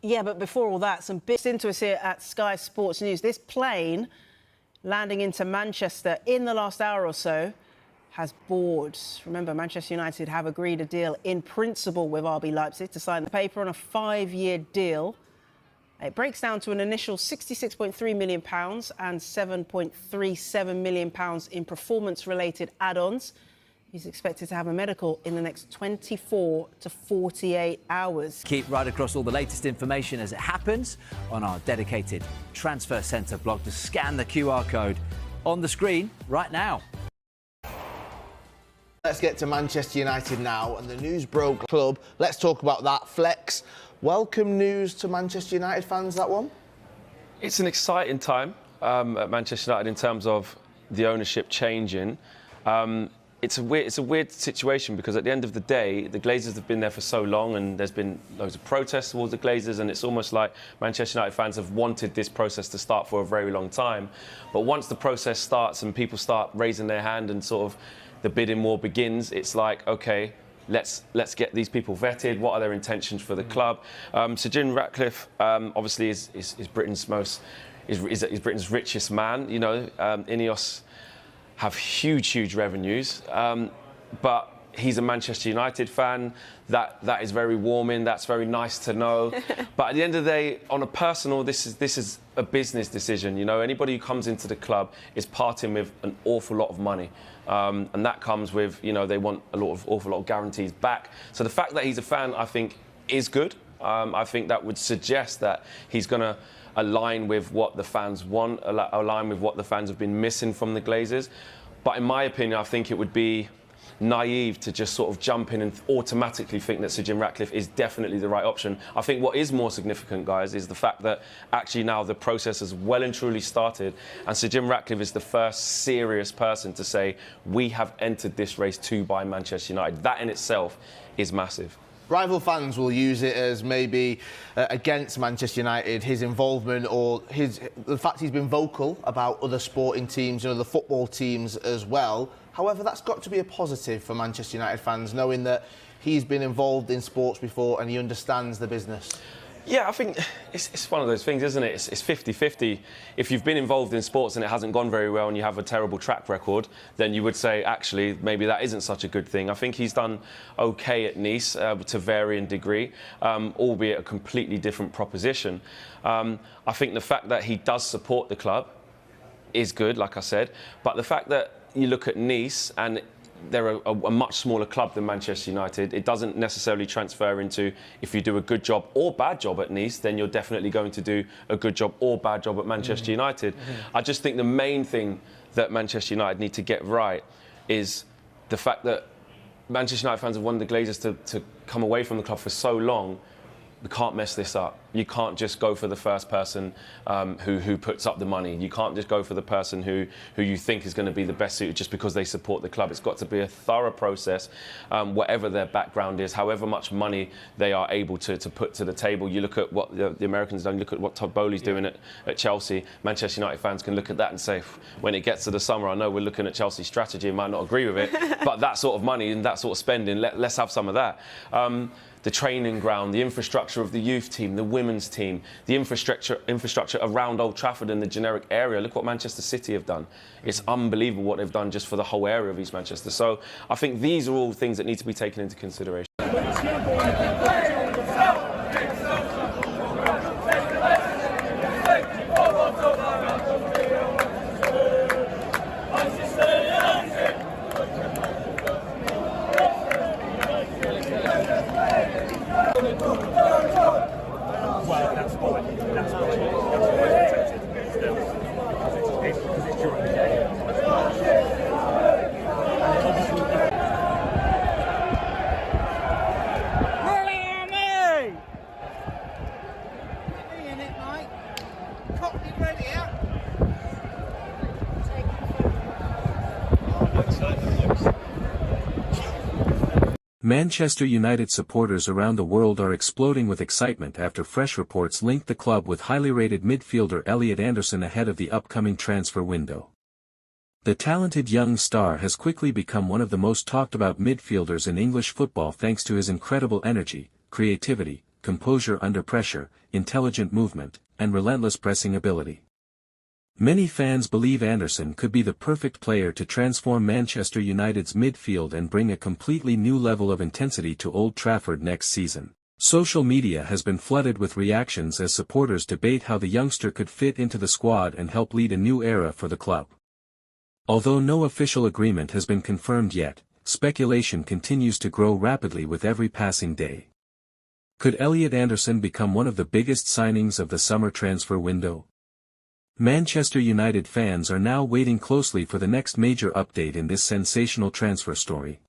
Yeah, but before all that, some bits into us here at Sky Sports News. This plane landing into Manchester in the last hour or so has board. Remember, Manchester United have agreed a deal in principle with RB Leipzig to sign the paper on a 5-year deal. It breaks down to an initial £66.3 million and £7.37 million in performance-related add-ons. He's expected to have a medical in the next 24 to 48 hours. Keep right across all the latest information as it happens on our dedicated Transfer Centre blog. To scan the QR code on the screen right now. Let's get to Manchester United now, and the news broke club. Let's talk about that. Flex, welcome news to Manchester United fans, that one? It's an exciting time at Manchester United in terms of the ownership changing. It's a weird situation because at the end of the day, the Glazers have been there for so long and there's been loads of protests towards the Glazers, and it's almost like Manchester United fans have wanted this process to start for a very long time. But once the process starts and people start raising their hand and sort of the bidding war begins, it's like, OK, let's get these people vetted. What are their intentions for the club? Sir Jim Ratcliffe obviously is Britain's Britain's richest man. You know, Ineos have huge revenues, but he's a Manchester United fan. That is very warming. That's very nice to know. But at the end of the day, on a personal, this is a business decision. You know, anybody who comes into the club is parting with an awful lot of money, and that comes with, you know, they want awful lot of guarantees back. So the fact that he's a fan, I think, is good. I think that would suggest that he's going to align with what the fans want, align with what the fans have been missing from the Glazers. But in my opinion, I think it would be naive to just sort of jump in and automatically think that Sir Jim Ratcliffe is definitely the right option. I think what is more significant, guys, is the fact that actually now the process has well and truly started, and Sir Jim Ratcliffe is the first serious person to say, we have entered this race to buy Manchester United. That in itself is massive. Rival fans will use it as maybe against Manchester United, his involvement or the fact he's been vocal about other sporting teams, you know, the football teams as well. However, that's got to be a positive for Manchester United fans, knowing that he's been involved in sports before and he understands the business. Yeah, I think it's one of those things, isn't it? It's 50-50. If you've been involved in sports and it hasn't gone very well and you have a terrible track record, then you would say, actually, maybe that isn't such a good thing. I think he's done OK at Nice to varying degree, albeit a completely different proposition. I think the fact that he does support the club is good, like I said, but the fact that you look at Nice and they're a much smaller club than Manchester United, it doesn't necessarily transfer into if you do a good job or bad job at Nice, then you're definitely going to do a good job or bad job at Manchester United. I just think the main thing that Manchester United need to get right is the fact that Manchester United fans have wanted the Glazers to come away from the club for so long. We can't mess this up. You can't just go for the first person who puts up the money. You can't just go for the person who you think is going to be the best suited just because they support the club. It's got to be a thorough process, whatever their background is, however much money they are able to put to the table. You look at what the Americans done, look at what Todd Bowley's doing at Chelsea. Manchester United fans can look at that and say, when it gets to the summer, I know we're looking at Chelsea's strategy and might not agree with it, but that sort of money and that sort of spending, let's have some of that. The training ground, the infrastructure of the youth team, the women's team, the infrastructure around Old Trafford and the generic area. Look what Manchester City have done. It's unbelievable what they've done just for the whole area of East Manchester. So I think these are all things that need to be taken into consideration. Manchester United supporters around the world are exploding with excitement after fresh reports link the club with highly rated midfielder Elliot Anderson ahead of the upcoming transfer window. The talented young star has quickly become one of the most talked about midfielders in English football thanks to his incredible energy, creativity, composure under pressure, intelligent movement, and relentless pressing ability. Many fans believe Anderson could be the perfect player to transform Manchester United's midfield and bring a completely new level of intensity to Old Trafford next season. Social media has been flooded with reactions as supporters debate how the youngster could fit into the squad and help lead a new era for the club. Although no official agreement has been confirmed yet, speculation continues to grow rapidly with every passing day. Could Elliot Anderson become one of the biggest signings of the summer transfer window? Manchester United fans are now waiting closely for the next major update in this sensational transfer story.